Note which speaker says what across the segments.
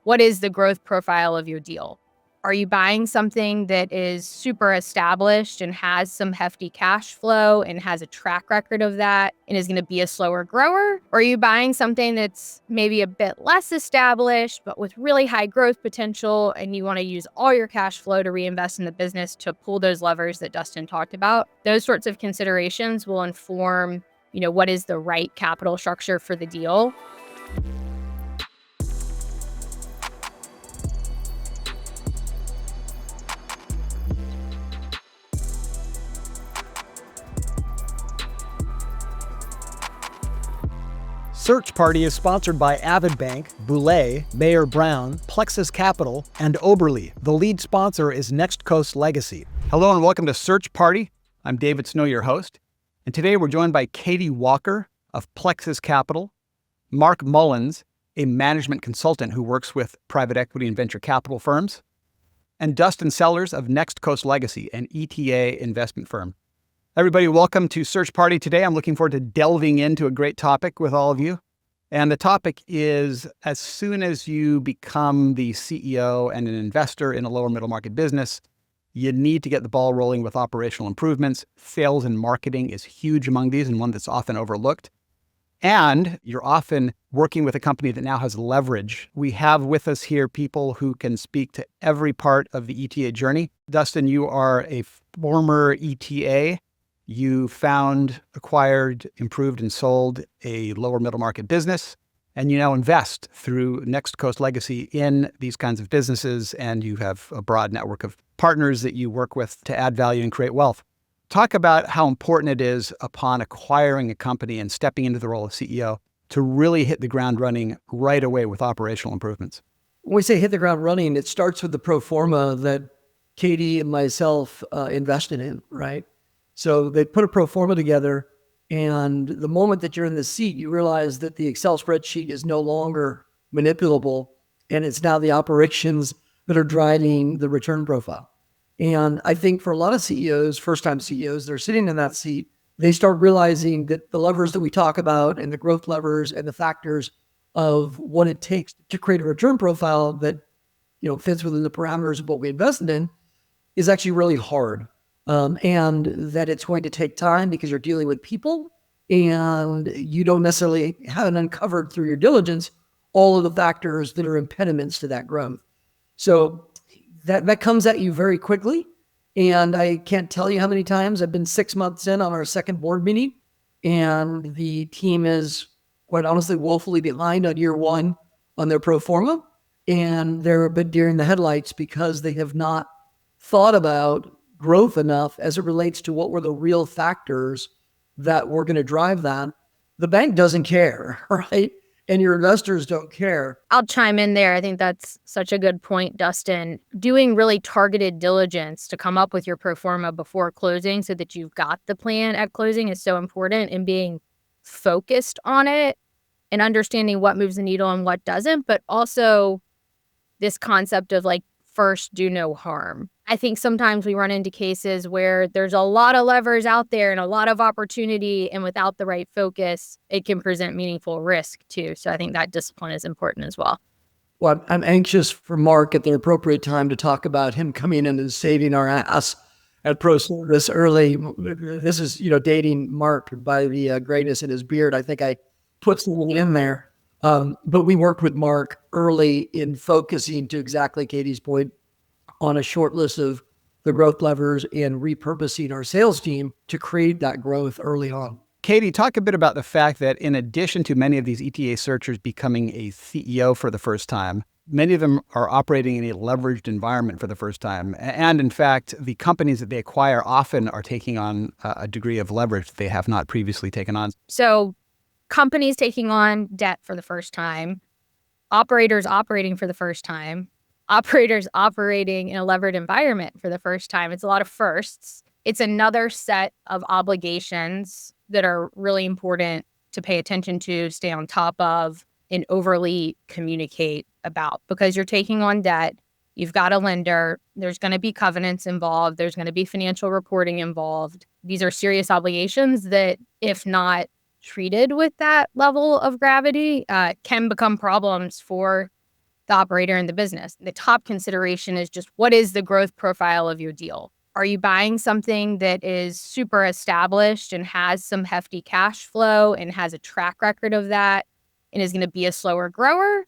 Speaker 1: what is the growth profile of your deal? Are you buying something that is super established and has some hefty cash flow and has a track record of that and is going to be a slower grower? Or are you buying something that's maybe a bit less established, but with really high growth potential, and you want to use all your cash flow to reinvest in the business to pull those levers that Dustin talked about? Those sorts of considerations will inform, what is the right capital structure for the deal.
Speaker 2: Search Party is sponsored by Avid Bank, Boulay, Mayer Brown, Plexus Capital, and Oberle. The lead sponsor is Next Coast Legacy. Hello and welcome to Search Party. I'm David Snow, your host. And today we're joined by Katie Walker of Plexus Capital, Mark Mullins, a management consultant who works with private equity and venture capital firms, and Dustin Sellers of Next Coast Legacy, an ETA investment firm. Everybody, welcome to Search Party today. I'm looking forward to delving into a great topic with all of you. And the topic is, as soon as you become the CEO and an investor in a lower middle market business, you need to get the ball rolling with operational improvements. Sales and marketing is huge among these and one that's often overlooked. And you're often working with a company that now has leverage. We have with us here people who can speak to every part of the ETA journey. Dustin, you are a former ETA. You found, acquired, improved, and sold a lower middle market business, and you now invest through Next Coast Legacy in these kinds of businesses, and you have a broad network of partners that you work with to add value and create wealth. Talk about how important it is upon acquiring a company and stepping into the role of CEO to really hit the ground running right away with operational improvements.
Speaker 3: When we say hit the ground running, it starts with the pro forma that Katie and myself invested in, right? So they put a pro forma together, and the moment that you're in the seat, you realize that the Excel spreadsheet is no longer manipulable, and it's now the operations that are driving the return profile. And I think for a lot of CEOs, first-time CEOs, they're sitting in that seat, they start realizing that the levers that we talk about and the growth levers and the factors of what it takes to create a return profile that fits within the parameters of what we invested in is actually really hard. And that it's going to take time because you're dealing with people and you don't necessarily haven't uncovered through your diligence all of the factors that are impediments to that growth. So that comes at you very quickly. And I can't tell you how many times I've been 6 months in on our second board meeting, and the team is quite honestly woefully behind on year one on their pro forma. And they're a bit deer in the headlights because they have not thought about growth enough as it relates to what were the real factors that were going to drive that. The bank doesn't care, right? And your investors don't care.
Speaker 1: I'll chime in there. I think that's such a good point, Dustin. Doing really targeted diligence to come up with your pro forma before closing so that you've got the plan at closing is so important, and being focused on it and understanding what moves the needle and what doesn't, but also this concept of first, do no harm. I think sometimes we run into cases where there's a lot of levers out there and a lot of opportunity, and without the right focus, it can present meaningful risk too. So I think that discipline is important as well.
Speaker 3: Well, I'm anxious for Mark at the appropriate time to talk about him coming in and saving our ass at ProService early. This is, dating Mark by the greatness in his beard. I think I put something in there. But we worked with Mark early in focusing, to exactly Katie's point, on a short list of the growth levers and repurposing our sales team to create that growth early on.
Speaker 2: Katie, talk a bit about the fact that in addition to many of these ETA searchers becoming a CEO for the first time, many of them are operating in a leveraged environment for the first time. And in fact, the companies that they acquire often are taking on a degree of leverage they have not previously taken on.
Speaker 1: So companies taking on debt for the first time, operators operating for the first time, operators operating in a levered environment for the first time. It's a lot of firsts. It's another set of obligations that are really important to pay attention to, stay on top of, and overly communicate about, because you're taking on debt. You've got a lender. There's going to be covenants involved. There's going to be financial reporting involved. These are serious obligations that, if not treated with that level of gravity, can become problems for the operator in the business. The top consideration is just what is the growth profile of your deal? Are you buying something that is super established and has some hefty cash flow and has a track record of that and is going to be a slower grower?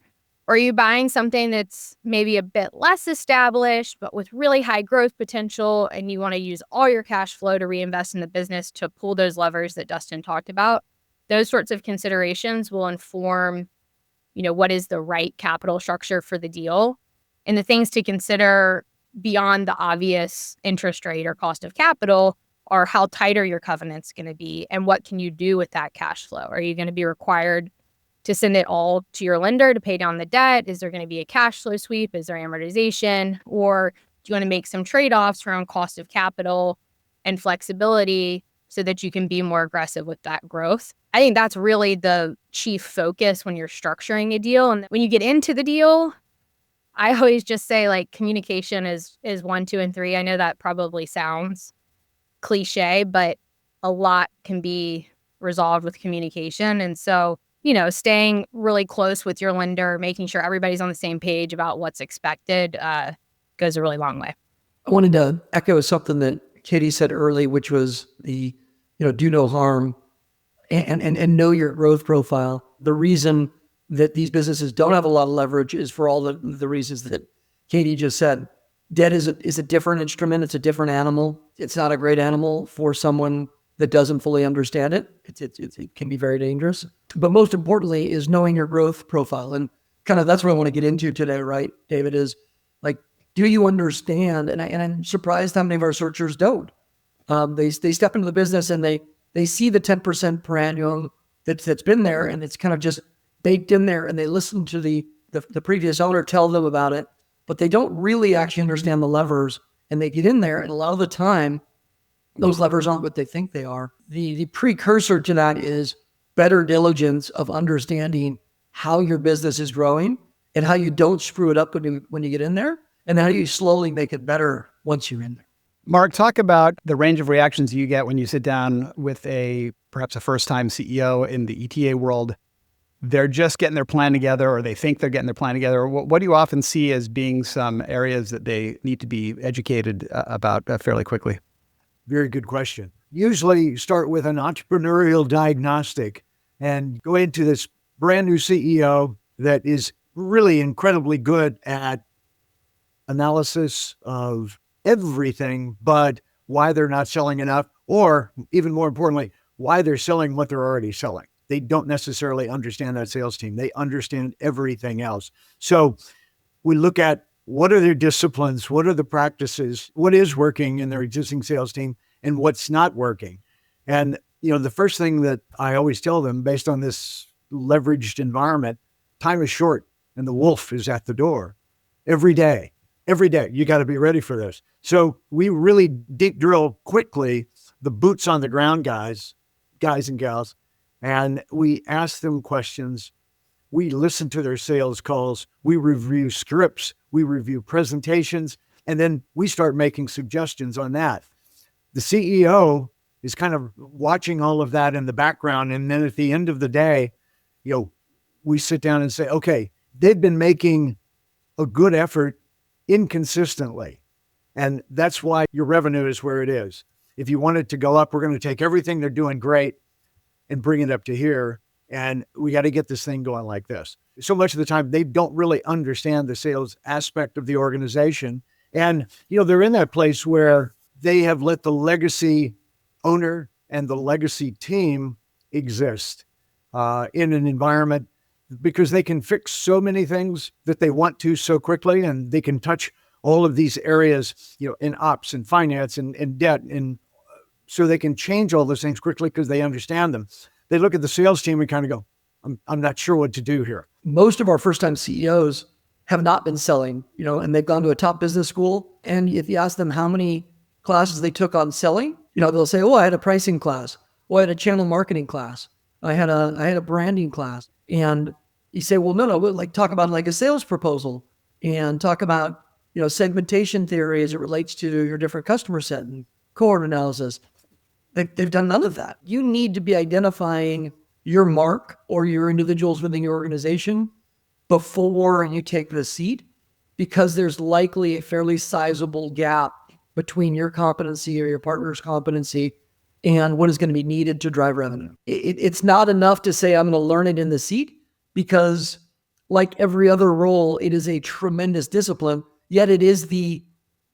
Speaker 1: Or are you buying something that's maybe a bit less established, but with really high growth potential, and you want to use all your cash flow to reinvest in the business to pull those levers that Dustin talked about? Those sorts of considerations will inform, what is the right capital structure for the deal. And the things to consider beyond the obvious interest rate or cost of capital are how tight are your covenants going to be and what can you do with that cash flow? Are you going to be required to send it all to your lender to pay down the debt? Is there going to be a cash flow sweep? Is there amortization? Or do you want to make some trade-offs around cost of capital and flexibility so that you can be more aggressive with that growth? I think that's really the chief focus when you're structuring a deal. And when you get into the deal, I always just say like communication is 1, 2, and 3. I know that probably sounds cliche, but a lot can be resolved with communication. And so, staying really close with your lender, making sure everybody's on the same page about what's expected goes a really long way.
Speaker 3: I wanted to echo something that Katie said early, which was the, do no harm and know your growth profile. The reason that these businesses don't have a lot of leverage is for all the reasons that Katie just said. Debt is a different instrument. It's a different animal. It's not a great animal for someone that doesn't fully understand it. It can be very dangerous. But most importantly is knowing your growth profile. And kind of that's what I want to get into today, right, David, is like, do you understand? And I'm surprised how many of our searchers don't. They step into the business and they see the 10% per annum that's been there, and it's kind of just baked in there, and they listen to the previous owner tell them about it, but they don't really actually understand the levers, and they get in there, and a lot of the time, those levers aren't what they think they are. The precursor to that is better diligence of understanding how your business is growing and how you don't screw it up when you get in there, and how you slowly make it better once you're in there.
Speaker 2: Mark, talk about the range of reactions you get when you sit down with perhaps a first-time CEO in the ETA world. They're just getting their plan together, or they think they're getting their plan together. What do you often see as being some areas that they need to be educated about fairly quickly?
Speaker 4: Very good question. Usually you start with an entrepreneurial diagnostic and go into this brand new CEO that is really incredibly good at analysis of everything, but why they're not selling enough, or even more importantly, why they're selling what they're already selling. They don't necessarily understand that sales team. They understand everything else. So we look at what are their disciplines, what are the practices, what is working in their existing sales team, and what's not working. And, the first thing that I always tell them based on this leveraged environment, time is short and the wolf is at the door every day. Every day, you got to be ready for this. So we really deep drill quickly the boots on the ground guys and gals, and we ask them questions. We listen to their sales calls. We review scripts. We review presentations, and then we start making suggestions on that. The CEO is kind of watching all of that in the background, and then at the end of the day, we sit down and say, okay, they've been making a good effort inconsistently. And that's why your revenue is where it is. If you want it to go up, we're going to take everything they're doing great and bring it up to here. And we got to get this thing going like this. So much of the time, they don't really understand the sales aspect of the organization. And, they're in that place where they have let the legacy owner and the legacy team exist in an environment because they can fix so many things that they want to so quickly, and they can touch all of these areas, in ops and finance and debt. And so they can change all those things quickly because they understand them. They look at the sales team and kind of go, I'm not sure what to do here.
Speaker 3: Most of our first-time CEOs have not been selling, and they've gone to a top business school. And if you ask them how many classes they took on selling, they'll say, I had a pricing class. I had a channel marketing class. I had a branding class. And you say, well, no, like talk about like a sales proposal and talk about, segmentation theory as it relates to your different customer set and cohort analysis. They've done none of that. You need to be identifying your mark or your individuals within your organization before you take the seat, because there's likely a fairly sizable gap between your competency or your partner's competency and what is going to be needed to drive revenue. It's not enough to say, I'm going to learn it in the seat, because like every other role, it is a tremendous discipline, yet it is the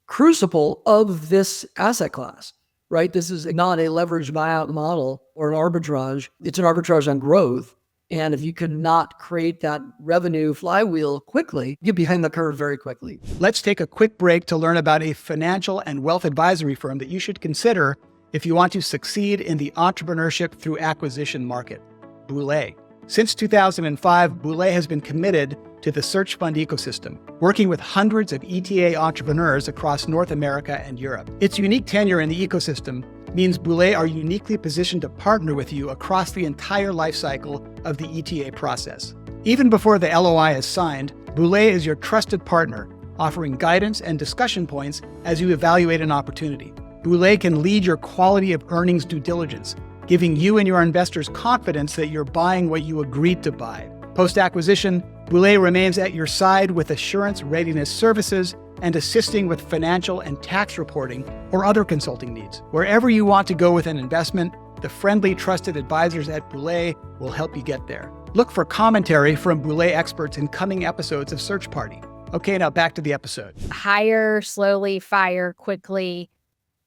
Speaker 3: crucible of this asset class, right? This is not a leveraged buyout model or an arbitrage. It's an arbitrage on growth. And if you cannot create that revenue flywheel quickly, you get behind the curve very quickly.
Speaker 2: Let's take a quick break to learn about a financial and wealth advisory firm that you should consider if you want to succeed in the entrepreneurship through acquisition market, Boulé. Since 2005, Boulé has been committed to the search fund ecosystem, working with hundreds of ETA entrepreneurs across North America and Europe. Its unique tenure in the ecosystem means Boulé are uniquely positioned to partner with you across the entire life cycle of the ETA process. Even before the LOI is signed, Boulé is your trusted partner, offering guidance and discussion points as you evaluate an opportunity. Boulé can lead your quality of earnings due diligence, giving you and your investors confidence that you're buying what you agreed to buy. Post-acquisition, Boulé remains at your side with assurance readiness services and assisting with financial and tax reporting or other consulting needs. Wherever you want to go with an investment, the friendly, trusted advisors at Boulé will help you get there. Look for commentary from Boulé experts in coming episodes of Search Party. Okay, now back to the episode.
Speaker 1: Hire slowly, fire quickly.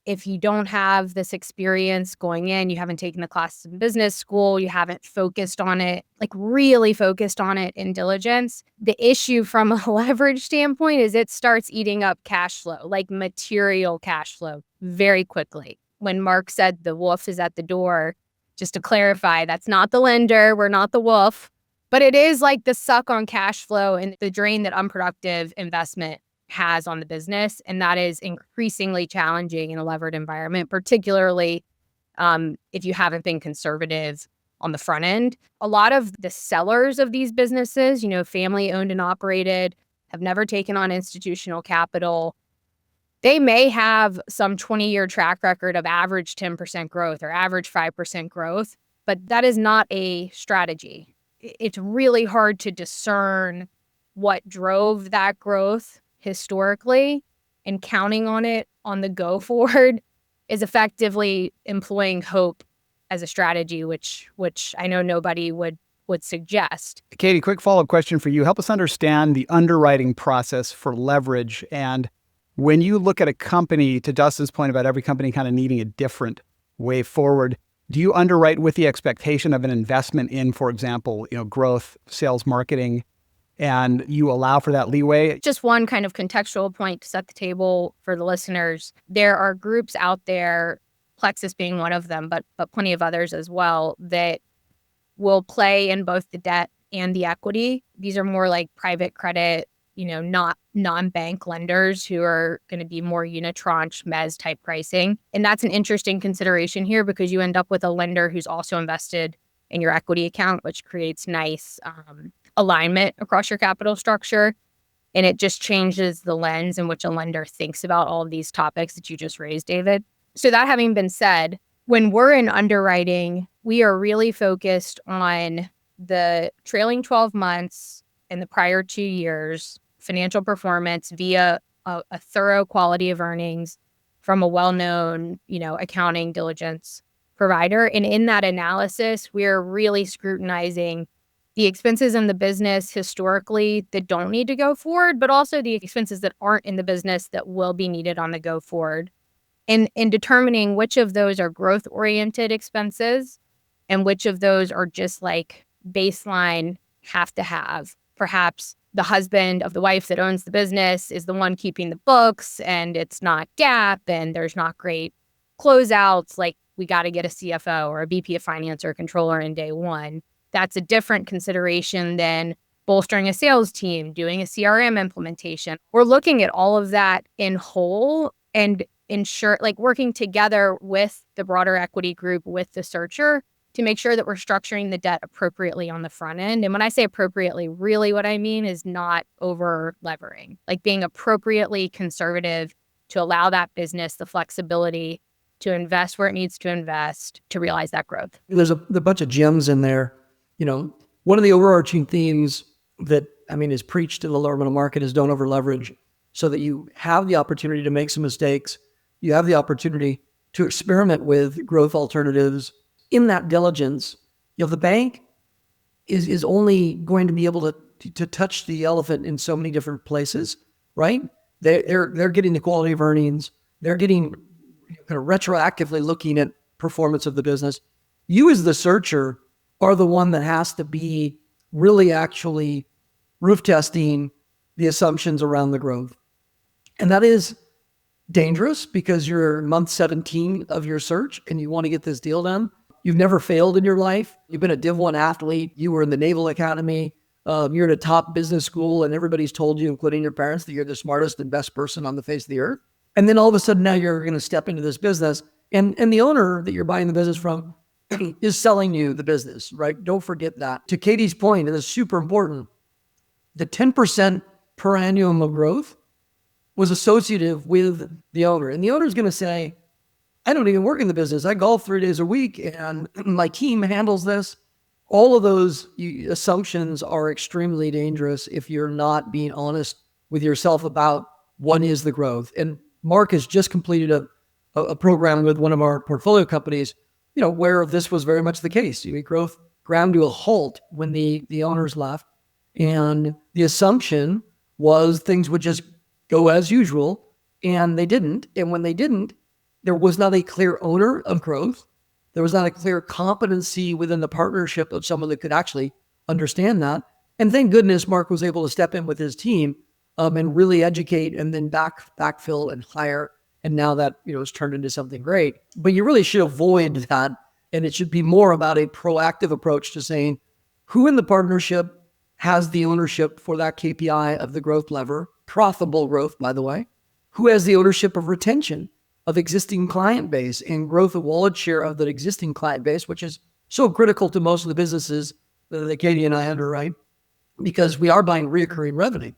Speaker 1: If you don't have this experience going in, you haven't taken the classes in business school, you haven't focused on it, like really focused on it in diligence, the issue from a leverage standpoint is it starts eating up cash flow, like material cash flow, very quickly. When Mark said the wolf is at the door, just to clarify, that's not the lender, we're not the wolf, but it is like the suck on cash flow and the drain that unproductive investment has on the business. And that is increasingly challenging in a levered environment, particularly if you haven't been conservative on the front end. A lot of the sellers of these businesses, family owned and operated, have never taken on institutional capital. They may have some 20-year track record of average 10% growth or average 5% growth, but that is not a strategy. It's really hard to discern what drove that growth historically, and counting on it on the go forward is effectively employing hope as a strategy, which I know nobody would suggest.
Speaker 2: Katie, quick follow-up question for you. Help us understand the underwriting process for leverage. And when you look at a company, to Dustin's point about every company kind of needing a different way forward, do you underwrite with the expectation of an investment in, for example, growth, sales, marketing, and you allow for that leeway?
Speaker 1: Just one kind of contextual point to set the table for the listeners. There are groups out there, Plexus being one of them, but plenty of others as well, that will play in both the debt and the equity. These are more like private credit, not non-bank lenders who are going to be more unitranche mezz type pricing. And that's an interesting consideration here because you end up with a lender who's also invested in your equity account, which creates nice alignment across your capital structure. And it just changes the lens in which a lender thinks about all of these topics that you just raised, David. So that having been said, when we're in underwriting, we are really focused on the trailing 12 months and the prior 2 years financial performance via a thorough quality of earnings from a well-known, accounting diligence provider. And in that analysis, we're really scrutinizing the expenses in the business historically that don't need to go forward, but also the expenses that aren't in the business that will be needed on the go forward. And in determining which of those are growth-oriented expenses and which of those are just like baseline have to have. Perhaps the husband of the wife that owns the business is the one keeping the books and it's not GAAP and there's not great closeouts, like we got to get a CFO or a VP of finance or a controller in day one. That's a different consideration than bolstering a sales team, doing a CRM implementation. We're looking at all of that in whole and ensure, working together with the broader equity group, with the searcher, to make sure that we're structuring the debt appropriately on the front end. And when I say appropriately, really what I mean is not over levering, like being appropriately conservative to allow that business the flexibility to invest where it needs to invest to realize that growth.
Speaker 3: There's a bunch of gems in there. One of the overarching themes that, is preached in the lower middle market is don't over leverage, so that you have the opportunity to make some mistakes. You have the opportunity to experiment with growth alternatives. In that diligence, the bank is only going to be able to touch the elephant in so many different places, right? They're getting the quality of earnings. They're getting kind of retroactively looking at performance of the business. You as the searcher are the one that has to be really actually roof testing the assumptions around the growth. And that is dangerous because you're month 17 of your search and you want to get this deal done. You've never failed in your life. You've been a Div 1 athlete. You were in the Naval Academy. You're in a top business school and everybody's told you, including your parents, that you're the smartest and best person on the face of the earth. And then all of a sudden now you're going to step into this business and the owner that you're buying the business from is selling you the business, right? Don't forget that. To Katie's point, and it's super important, the 10% per annum of growth was associative with the owner. And the owner's going to say, I don't even work in the business. I golf 3 days a week and my team handles this. All of those assumptions are extremely dangerous if you're not being honest with yourself about what is the growth. And Mark has just completed a program with one of our portfolio companies, where this was very much the case. Growth ground to a halt when the owners left. And the assumption was things would just go as usual, and they didn't. And when they didn't, there was not a clear owner of growth. There was not a clear competency within the partnership of someone that could actually understand that. And thank goodness Mark was able to step in with his team and really educate and then backfill and hire. And now that, it's turned into something great. But you really should avoid that. And it should be more about a proactive approach to saying who in the partnership has the ownership for that KPI of the growth lever, profitable growth, by the way, who has the ownership of retention of existing client base and growth of wallet share of that existing client base, which is so critical to most of the businesses that Katie and I underwrite, because we are buying reoccurring revenue.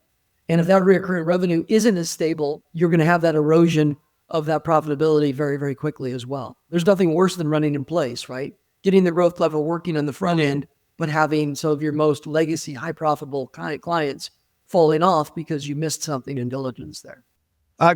Speaker 3: And if that reoccurring revenue isn't as stable, you're going to have that erosion of that profitability very, very quickly as well. There's nothing worse than running in place, right? Getting the growth level working on the front end, but having some of your most legacy, high profitable clients falling off because you missed something in diligence there.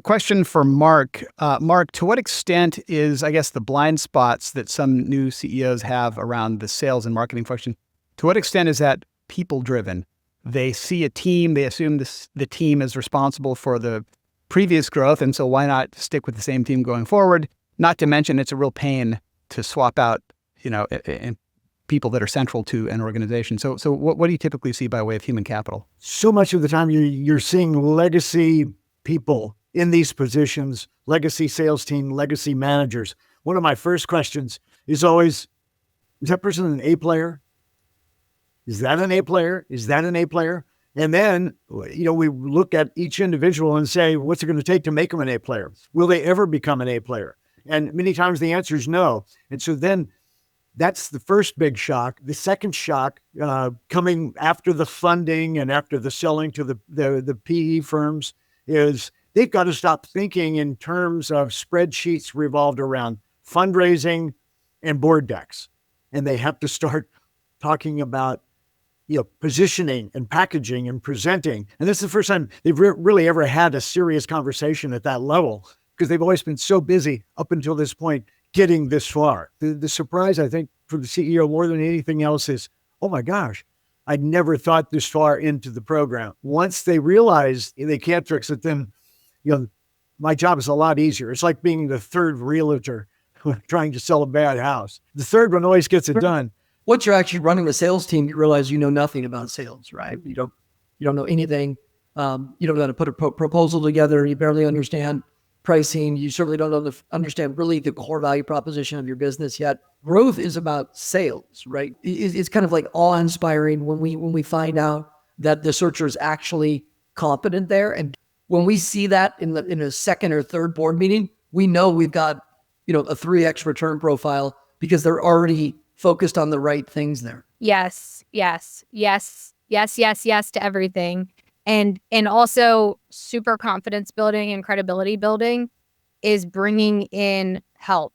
Speaker 2: Question for Mark. Mark, to what extent is, I guess, the blind spots that some new CEOs have around the sales and marketing function, to what extent is that people-driven? They see a team, they assume the team is responsible for the previous growth, and so why not stick with the same team going forward? Not to mention it's a real pain to swap out, and people that are central to an organization. So what do you typically see by way of human capital?
Speaker 4: So much of the time you're seeing legacy people in these positions, legacy sales team, legacy managers. One of my first questions is always, is that person an A player? Is that an A player? Is that an A player? And then, we look at each individual and say, what's it going to take to make them an A player? Will they ever become an A player? And many times the answer is no. And so then that's the first big shock. The second shock coming after the funding and after the selling to the PE firms is they've got to stop thinking in terms of spreadsheets revolved around fundraising and board decks. And they have to start talking about, positioning and packaging and presenting. And this is the first time they've really ever had a serious conversation at that level, because they've always been so busy up until this point getting this far. The surprise, I think, for the CEO more than anything else is, oh my gosh, I never thought this far into the program. Once they realize they can't fix it, then my job is a lot easier. It's like being the third realtor trying to sell a bad house. The third one always gets it done.
Speaker 3: Once you're actually running a sales team, you realize you know nothing about sales, right? You don't know anything. You don't know how to put a proposal together. You barely understand pricing. You certainly don't understand really the core value proposition of your business yet. Growth is about sales, right? It's kind of like awe-inspiring when we find out that the searcher is actually competent there. And when we see that in a second or third board meeting, we know we've got, a 3x return profile because they're already focused on the right things there.
Speaker 1: Yes to everything. And also super confidence building and credibility building is bringing in help,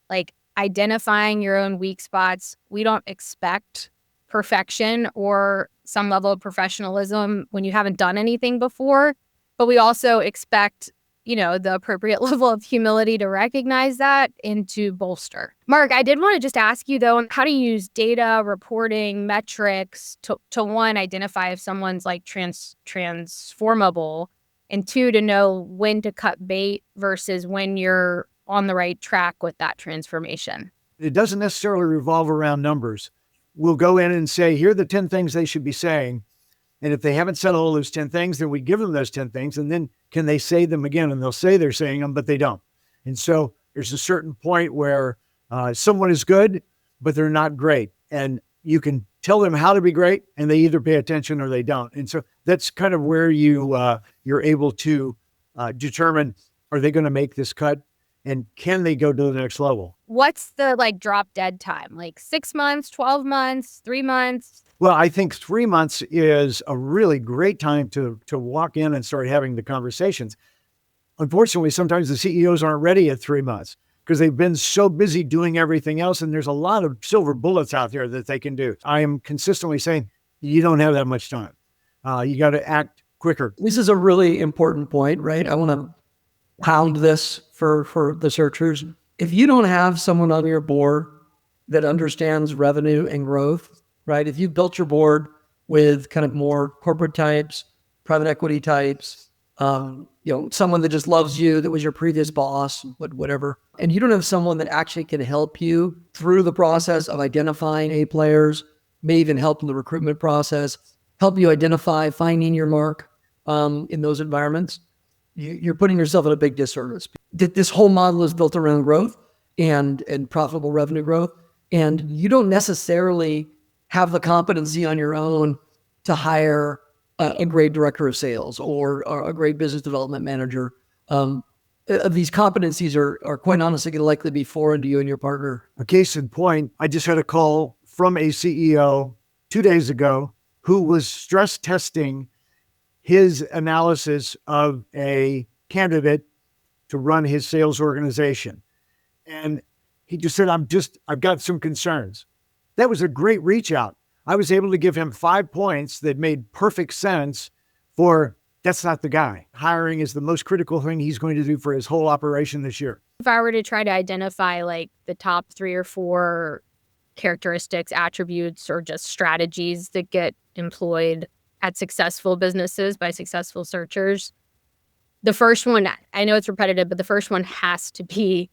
Speaker 1: like identifying your own weak spots. We don't expect perfection or some level of professionalism when you haven't done anything before. But we also expect, the appropriate level of humility to recognize that and to bolster. Mark, I did want to just ask you, though, how to use data, reporting, metrics to one, identify if someone's like transformable, and two, to know when to cut bait versus when you're on the right track with that transformation.
Speaker 4: It doesn't necessarily revolve around numbers. We'll go in and say, here are the 10 things they should be saying. And if they haven't said all those 10 things, then we give them those 10 things. And then can they say them again? And they'll say they're saying them, but they don't. And so there's a certain point where someone is good, but they're not great. And you can tell them how to be great, and they either pay attention or they don't. And so that's kind of where you're able to determine, are they going to make this cut? And can they go to the next level?
Speaker 1: What's the drop dead time? 6 months, 12 months, 3 months?
Speaker 4: Well, I think 3 months is a really great time to walk in and start having the conversations. Unfortunately, sometimes the CEOs aren't ready at 3 months because they've been so busy doing everything else. And there's a lot of silver bullets out there that they can do. I am consistently saying, you don't have that much time. You got to act quicker.
Speaker 3: This is a really important point, right? I want to pound this for the searchers. If you don't have someone on your board that understands revenue and growth, right? If you've built your board with kind of more corporate types, private equity types, someone that just loves you, that was your previous boss, whatever, and you don't have someone that actually can help you through the process of identifying A players, may even help in the recruitment process, help you identify finding your mark in those environments, you're putting yourself at a big disservice. This whole model is built around growth and profitable revenue growth. And you don't necessarily have the competency on your own to hire a great director of sales or a great business development manager. These competencies are quite honestly going to likely be foreign to you and your partner.
Speaker 4: A case in point, I just had a call from a CEO 2 days ago who was stress testing his analysis of a candidate to run his sales organization. And he just said, I've got some concerns. That was a great reach out. I was able to give him 5 points that made perfect sense for that's not the guy. Hiring is the most critical thing he's going to do for his whole operation this year.
Speaker 1: If I were to try to identify the top 3 or 4 characteristics, attributes, or just strategies that get employed at successful businesses by successful searchers, the first one, I know it's repetitive, but the first one has to be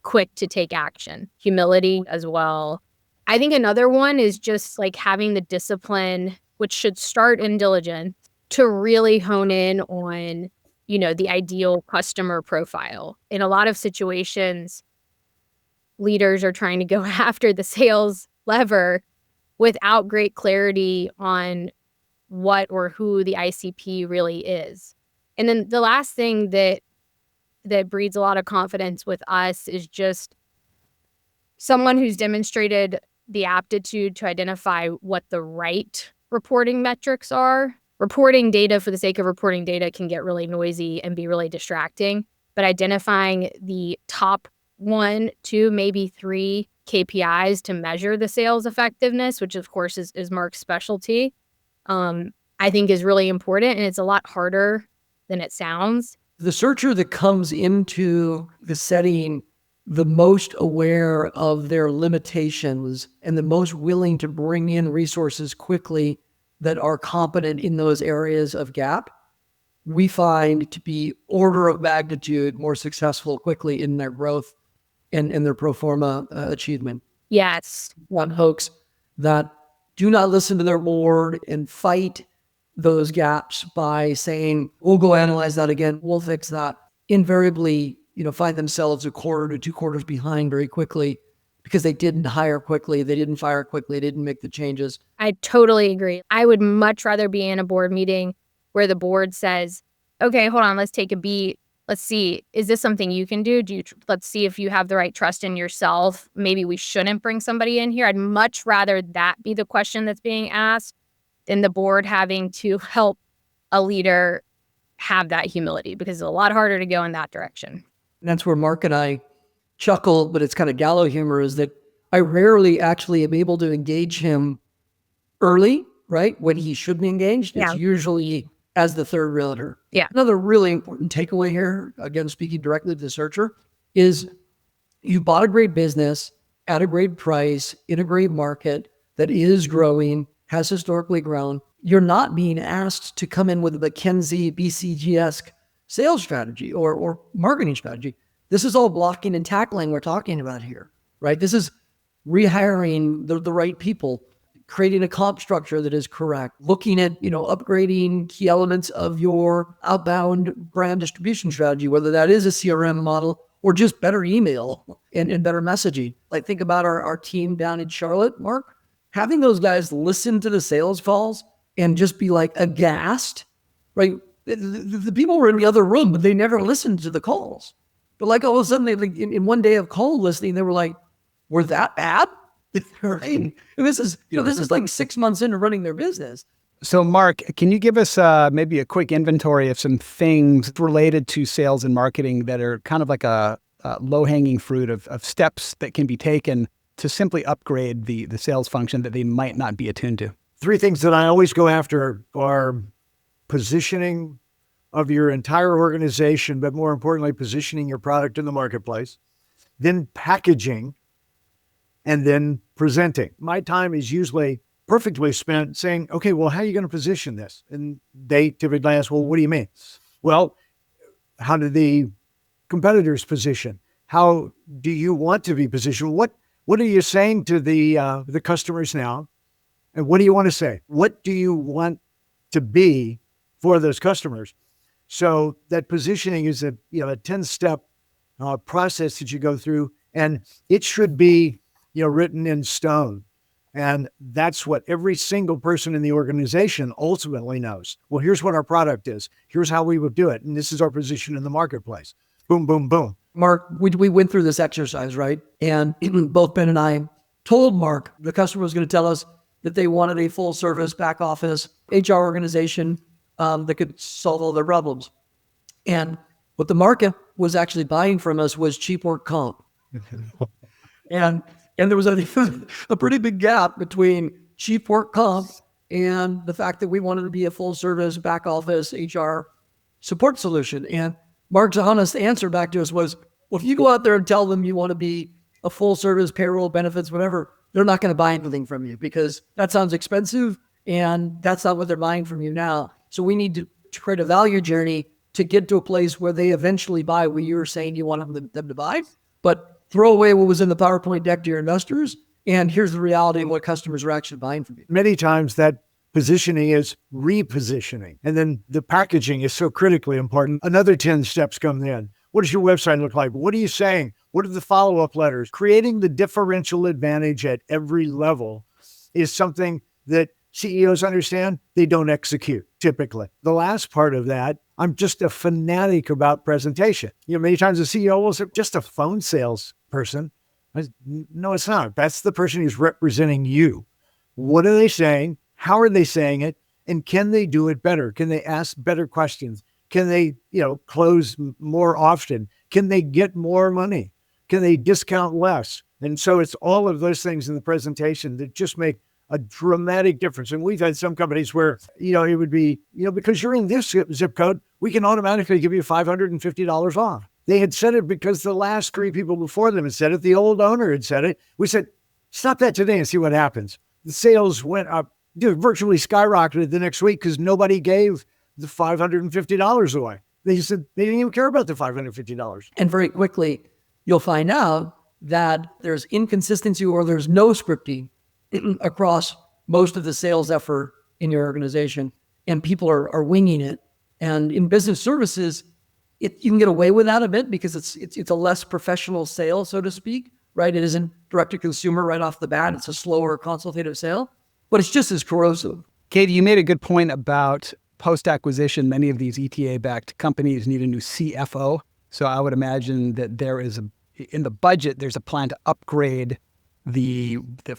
Speaker 1: quick to take action. Humility as well. I think another one is just having the discipline, which should start in diligence, to really hone in on, the ideal customer profile. In a lot of situations, leaders are trying to go after the sales lever without great clarity on what or who the ICP really is. And then the last thing that breeds a lot of confidence with us is just someone who's demonstrated the aptitude to identify what the right reporting metrics are. Reporting data for the sake of reporting data can get really noisy and be really distracting, but identifying the top 1, 2, maybe 3 KPIs to measure the sales effectiveness, which of course is Mark's specialty, I think is really important, and it's a lot harder than it sounds.
Speaker 3: The searcher that comes into the setting the most aware of their limitations and the most willing to bring in resources quickly that are competent in those areas of gap, we find to be order of magnitude more successful quickly in their growth and their pro forma achievement.
Speaker 1: Yes.
Speaker 3: One folks that do not listen to their board and fight those gaps by saying, we'll go analyze that again, we'll fix that, invariably, find themselves a quarter to 2 quarters behind very quickly because they didn't hire quickly, they didn't fire quickly, they didn't make the changes.
Speaker 1: I totally agree. I would much rather be in a board meeting where the board says, okay, hold on, let's take a beat. Let's see, is this something you can do? Let's see if you have the right trust in yourself. Maybe we shouldn't bring somebody in here. I'd much rather that be the question that's being asked than the board having to help a leader have that humility, because it's a lot harder to go in that direction.
Speaker 3: And that's where Mark and I chuckle, but it's kind of gallow humor, is that I rarely actually am able to engage him early, right? When he should be engaged.
Speaker 1: Yeah.
Speaker 3: It's usually as the third realtor.
Speaker 1: Yeah.
Speaker 3: Another really important takeaway here, again, speaking directly to the searcher, is you bought a great business at a great price in a great market that is growing, has historically grown. You're not being asked to come in with a McKinsey, BCG-esque sales strategy or marketing strategy. This is all blocking and tackling we're talking about here, right? This is rehiring the right people, creating a comp structure that is correct, looking at, upgrading key elements of your outbound brand distribution strategy, whether that is a CRM model or just better email and better messaging. Like think about our team down in Charlotte, Mark, having those guys listen to the sales calls and just be like aghast, right? The people were in the other room, but they never listened to the calls. But like all of a sudden, they in one day of call listening, they were like, "We're that bad?" Right? And this is like 6 months into running their business.
Speaker 2: So, Mark, can you give us maybe a quick inventory of some things related to sales and marketing that are kind of like a low-hanging fruit of steps that can be taken to simply upgrade the sales function that they might not be attuned to?
Speaker 4: 3 things that I always go after are positioning of your entire organization, but more importantly, positioning your product in the marketplace, then packaging, and then presenting. My time is usually perfectly spent saying, okay, well, how are you going to position this? And they typically ask, well, what do you mean? Well, how do the competitors position? How do you want to be positioned? What are you saying to the customers now? And what do you want to say? What do you want to be for those customers? So that positioning is a 10-step process that you go through, and it should be written in stone. And that's what every single person in the organization ultimately knows. Well, here's what our product is. Here's how we would do it. And this is our position in the marketplace. Boom, boom, boom.
Speaker 3: Mark, we went through this exercise, right? And both Ben and I told Mark the customer was going to tell us that they wanted a full service back office HR organization that could solve all their problems. And what the market was actually buying from us was cheap work comp. And there was a pretty big gap between cheap work comp and the fact that we wanted to be a full service back office HR support solution. And Mark's honest answer back to us was, well, if you go out there and tell them you want to be a full service payroll, benefits, whatever, they're not going to buy anything from you because that sounds expensive and that's not what they're buying from you now. So we need to create a value journey to get to a place where they eventually buy what you were saying you want them to buy, but throw away what was in the PowerPoint deck to your investors. And here's the reality of what customers are actually buying from you.
Speaker 4: Many times that positioning is repositioning. And then the packaging is so critically important. Another 10 steps come in. What does your website look like? What are you saying? What are the follow-up letters? Creating the differential advantage at every level is something that CEOs understand. They don't execute typically. The last part of that, I'm just a fanatic about presentation. Many times the CEO will say, just a phone sales person. No, it's not. That's the person who's representing you. What are they saying? How are they saying it? And can they do it better? Can they ask better questions? Can they, close more often? Can they get more money? Can they discount less? And so it's all of those things in the presentation that just make a dramatic difference. And we've had some companies where, it would be, because you're in this zip code, we can automatically give you $550 off. They had said it because the last 3 people before them had said it. The old owner had said it. We said, stop that today and see what happens. The sales went up, virtually skyrocketed the next week because nobody gave the $550 away. They said they didn't even care about the $550.
Speaker 3: And very quickly, you'll find out that there's inconsistency or there's no scripting across most of the sales effort in your organization, and people are winging it. And in business services, you can get away with that a bit because it's a less professional sale, so to speak, right? It isn't direct to consumer right off the bat. It's a slower consultative sale, but it's just as corrosive.
Speaker 2: Katie, you made a good point about post-acquisition. Many of these ETA-backed companies need a new CFO. So I would imagine that in the budget, there's a plan to upgrade the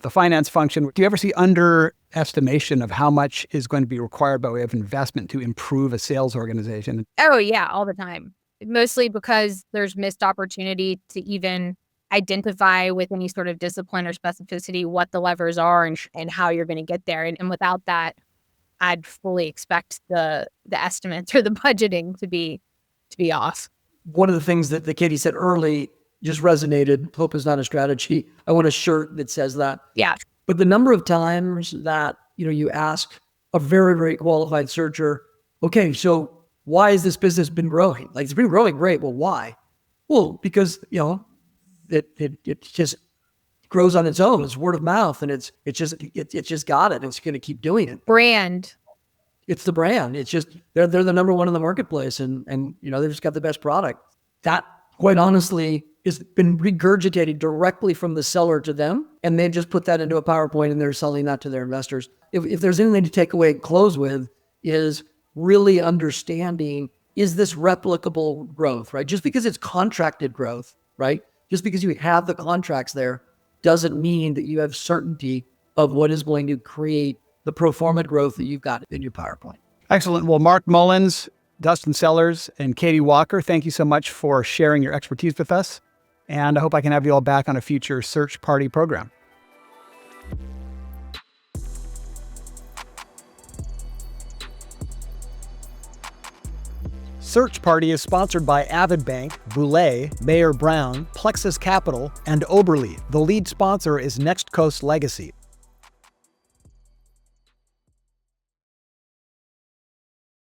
Speaker 2: finance function. Do you ever see underestimation of how much is going to be required by way of investment to improve a sales organization?
Speaker 1: Oh yeah, all the time. Mostly because there's missed opportunity to even identify with any sort of discipline or specificity what the levers are and how you're going to get there. And without that, I'd fully expect the estimates or the budgeting to be off.
Speaker 3: One of the things that Katie said early just resonated. Hope is not a strategy. I want a shirt that says that.
Speaker 1: Yeah.
Speaker 3: But the number of times that, you ask a very, very qualified searcher, okay, so why has this business been growing? Like, it's been growing great. Well, why? Well, because, it just grows on its own. It's word of mouth, and it's just got it. It's going to keep doing it.
Speaker 1: Brand.
Speaker 3: It's the brand. It's just they're the number one in the marketplace, and they've just got the best product. That, quite honestly, has been regurgitated directly from the seller to them, and they just put that into a PowerPoint and they're selling that to their investors. If there's anything to take away and close with, is really understanding, is this replicable growth, right? Just because it's contracted growth, right? Just because you have the contracts there doesn't mean that you have certainty of what is going to create the pro forma growth that you've got in your PowerPoint.
Speaker 2: Excellent. Well, Mark Mullins, Dustin Sellers, and Katie Walker, thank you so much for sharing your expertise with us. And I hope I can have you all back on a future Search Party program. Search Party is sponsored by Avid Bank, Boulay, Mayer Brown, Plexus Capital, and Oberle. The lead sponsor is Next Coast Legacy.